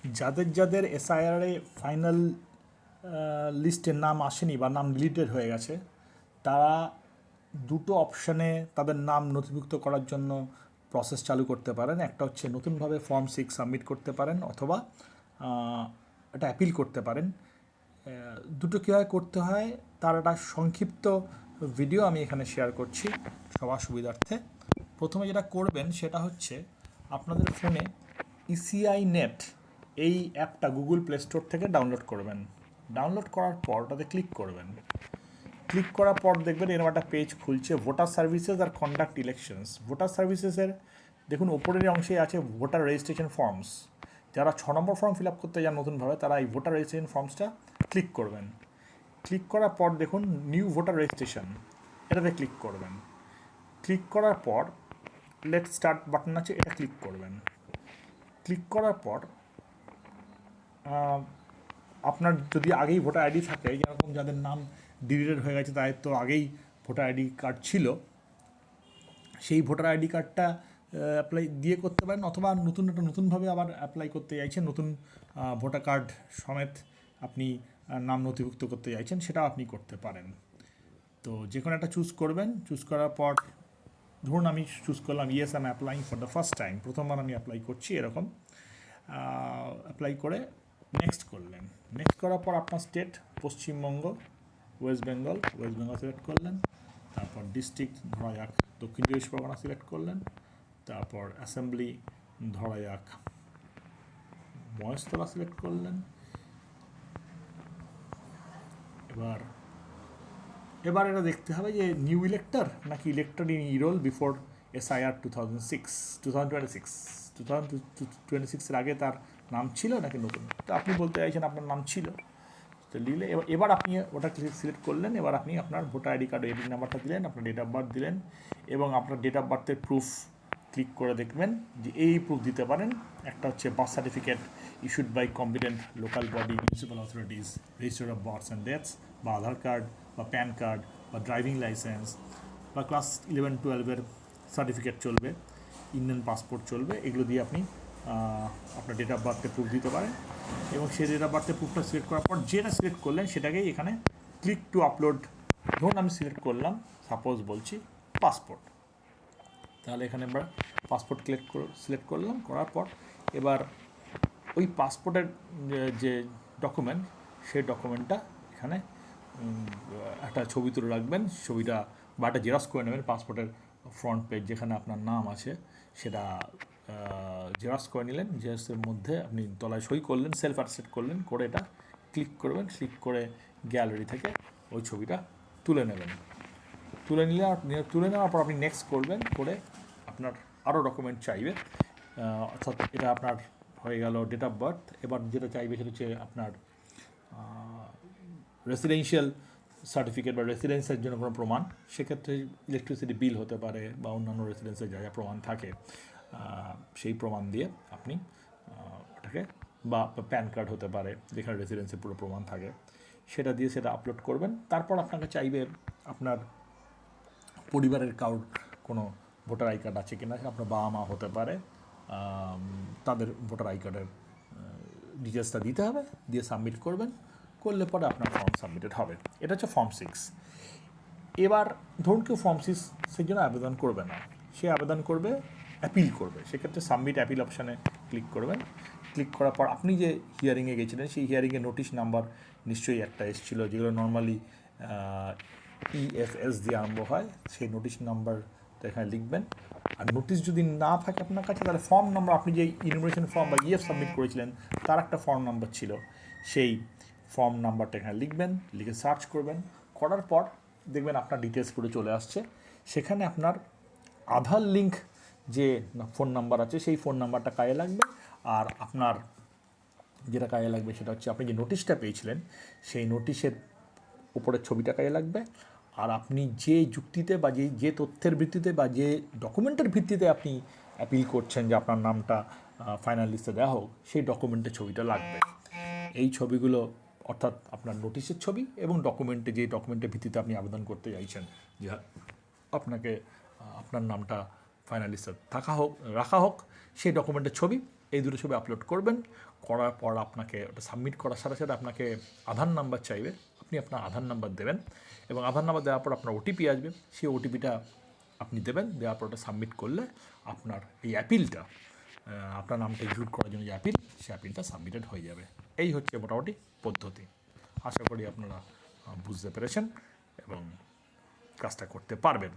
যাদের যাদের এসআইআরে ফাইনাল লিস্টের নাম আসেনি বা নাম ডিলিটেড হয়ে গেছে, তারা দুটো অপশানে তাদের নাম নথিভুক্ত করার জন্য প্রসেস চালু করতে পারেন। একটা হচ্ছে নতুনভাবে ফর্ম 6 সাবমিট করতে পারেন, অথবা এটা অ্যাপিল করতে পারেন। দুটো কীভাবে করতে হয় তার একটা সংক্ষিপ্ত ভিডিও আমি এখানে শেয়ার করছি সবার সুবিধার্থে। প্রথমে যেটা করবেন সেটা হচ্ছে আপনাদের ফোনে ইসিআই নেট এই অ্যাপটা গুগল প্লে স্টোর থেকে ডাউনলোড করবেন। ডাউনলোড করার পর ওটাতে ক্লিক করবেন। ক্লিক করার পর দেখবেন এরকম একটা পেজ খুলছে, ভোটার সার্ভিসেস আর কন্ডাক্ট ইলেকশনস। ভোটার সার্ভিসেসের দেখুন ওপরের অংশে আছে ভোটার রেজিস্ট্রেশন ফর্মস। যারা 6 নম্বর ফর্ম ফিল আপ করতে যান নতুনভাবে, তারা এই ভোটার রেজিস্ট্রেশন ফর্মসটা ক্লিক করবেন। ক্লিক করার পর দেখুন নিউ ভোটার রেজিস্ট্রেশন, এটাতে ক্লিক করবেন। ক্লিক করার পর লেট স্টার্ট বাটন আছে, এটা ক্লিক করবেন। ক্লিক করার পর আপনার যদি আগেই ভোটার আইডি থাকে, যেরকম যাদের নাম ডিলিটেড হয়ে গেছে তাদের তো আগেই ভোটার আইডি কার্ড ছিল, সেই ভোটার আইডি কার্ডটা অ্যাপ্লাই দিয়ে করতে পারেন, অথবা নতুনভাবে আবার অ্যাপ্লাই করতে চাইছেন, নতুন ভোটার কার্ড সমেত আপনি নাম নথিভুক্ত করতে চাইছেন, সেটাও আপনি করতে পারেন। তো যে কোনো একটা চুজ করবেন। চুজ করার পর ধরুন আমি চুজ করলাম yes I am applying for the first time, প্রথমবার আমি অ্যাপ্লাই করছি, এরকম অ্যাপ্লাই করে নেক্সট করলেন। নেক্সট করার পর আপনার state Paschimbanga, West Bengal select করলেন। তারপর ডিস্ট্রিক্ট ধরা যাক দক্ষিণ চব্বিশ পরগনা সিলেক্ট করলেন। তারপর অ্যাসেম্বলি ধরা যাক মহেশতলা সিলেক্ট করলেন। এবার এটা দেখতে হবে যে নিউ ইলেক্টর নাকি ইলেক্টর ইন ইরোল বিফোর এসআইআর 2026 আগে তার নাম ছিল নাকি নতুন। তো আপনি বলতে চাইছেন আপনার নাম ছিল, তো নিলে এবার আপনি ওটা সিলেক্ট করলেন। এবার আপনি আপনার ভোটার আইডি কার্ড এডি নাম্বারটা দিলেন, আপনার ডেট অফ বার্থ দিলেন, এবং আপনার ডেট অফ বার্থের প্রুফ ক্লিক করে দেখবেন যে এই প্রুফ দিতে পারেন। একটা হচ্ছে birth certificate issued by competent local body, municipal authorities, register of births and deaths, বা আধার কার্ড বা প্যান কার্ড বা ড্রাইভিং লাইসেন্স বা ক্লাস 11-12-এর সার্টিফিকেট চলবে, ইন্ডিয়ান পাসপোর্ট চলবে। এগুলো দিয়ে আপনি আপনার ডেট অফ বার্থে প্রুফ দিতে পারেন, এবং সেই ডেট অফ বার্থে প্রুফটা সিলেক্ট করার পর যেটা সিলেক্ট করলেন সেটাকেই এখানে ক্লিক টু আপলোড। ধরুন আমি সিলেক্ট করলাম, সাপোজ বলছি পাসপোর্ট, তাহলে এখানে আমরা পাসপোর্ট সিলেক্ট করলাম। করার পর এবার ওই পাসপোর্টের যে ডকুমেন্ট, সেই ডকুমেন্টটা এখানে একটা ছবি তুলে রাখবেন। ছবিটা বা একটা জেরক্স করে নেবেন, পাসপোর্টের ফ্রন্ট পেজ যেখানে আপনার নাম আছে সেটা জেরক্স করে নিলেন। জেরক্সের মধ্যে আপনি তলায় সই করলেন, সেলফ অ্যাটেস্টেড করলেন, করে এটা ক্লিক করবেন। ক্লিক করে গ্যালারি থেকে ওই ছবিটা তুলে নেবেন। তুলে নেওয়ার পর আপনি নেক্সট করবেন। করে আপনার আরও ডকুমেন্ট চাইবে, অর্থাৎ এটা আপনার হয়ে গেল ডেট অফ বার্থ। এবার যেটা চাইবে সেটা হচ্ছে আপনার রেসিডেন্সিয়াল সার্টিফিকেট বা রেসিডেন্সের জন্য কোনো প্রমাণ। সেক্ষেত্রে ইলেকট্রিসিটি বিল হতে পারে বা অন্যান্য রেসিডেন্সের যা যা প্রমাণ থাকে সেই প্রমাণ দিয়ে আপনি ওটাকে, বা প্যান কার্ড হতে পারে যেখানে রেসিডেন্সের পুরো প্রমাণ থাকে, সেটা দিয়ে সেটা আপলোড করবেন। তারপর আপনাকে চাইবে আপনার পরিবারের কারোর কোনো ভোটার আই কার্ড আছে কিনা, আপনার বাবা মা হতে পারে, তাদের ভোটার আই কার্ডের ডিটেলসটা দিতে হবে, দিয়ে সাবমিট করবেন। করলে পরে আপনার ফর্ম সাবমিটেড হবে। এটা হচ্ছে ফর্ম 6। এবার ধরুন কেউ ফর্ম 6 জন্য আবেদন করবে না, সে আবেদন করবে, অ্যাপিল করবে। সেক্ষেত্রে সাবমিট অ্যাপিল অপশানে ক্লিক করবেন। ক্লিক করার পর আপনি যে হিয়ারিংয়ে গেছিলেন সেই হিয়ারিংয়ে নোটিশ নাম্বার নিশ্চয়ই একটা এসেছিলো, যেগুলো নর্মালি EFS দিয়ে আরম্ভ হয়। সেই নোটিশ নাম্বারটা এখানে লিখবেন। আর নোটিশ যদি না থাকে আপনার কাছে, তাহলে ফর্ম নাম্বার, আপনি যে ইনফরমেশন ফর্ম বা ইএফ সাবমিট করেছিলেন তার একটা ফর্ম নাম্বার ছিল, সেই ফর্ম নাম্বারটা এখানে লিখবেন। লিখে সার্চ করবেন। করার পর দেখবেন আপনার ডিটেলস পুরো চলে আসছে। সেখানে আপনার আধার লিঙ্ক যে ফোন নাম্বার আছে সেই ফোন নাম্বারটা কাজে লাগবে। আর আপনার যেটা কাজে লাগবে সেটা হচ্ছে আপনি যে নোটিশটা পেয়েছিলেন সেই নোটিশের উপরের ছবিটা কাজে লাগবে। আর আপনি যে যুক্তিতে বা যে তথ্যের ভিত্তিতে বা যে ডকুমেন্টের ভিত্তিতে আপনি অ্যাপিল করছেন যে আপনার নামটা ফাইনাল লিস্টে দেওয়া হোক, সেই ডকুমেন্টের ছবিটা লাগবে। এই ছবিগুলো অর্থাৎ আপনার নোটিশের ছবি এবং যে ডকুমেন্টের ভিত্তিতে আপনি আবেদন করতে চাইছেন যে আপনাকে আপনার নামটা ফাইনাল লিস্টে রাখা হোক, সেই ডকুমেন্টের ছবি এই দুটো ছবি আপলোড করবেন, করার পর আপনাকে ওটা সাবমিট করার সাথে সাথে আপনাকে আধার নাম্বার চাইবে, আপনি আপনার আধার নাম্বার দেবেন এবং আধার নাম্বার দেওয়ার পর আপনার ওটিপি আসবে, সেই ওটিপিটা আপনি দেবেন, দেওয়ার পর ওটা সাবমিট করলে আপনার এই অ্যাপিলটা, আপনার নামটা এক্সিকিউট করার জন্য যে অ্যাপিল, সেই অ্যাপিলটা সাবমিটেড হয়ে যাবে। এই হচ্ছে মোটামুটি পদ্ধতি। আশা করি আপনারা বুঝতে পেরেছেন এবং কাজটা করতে পারবেন।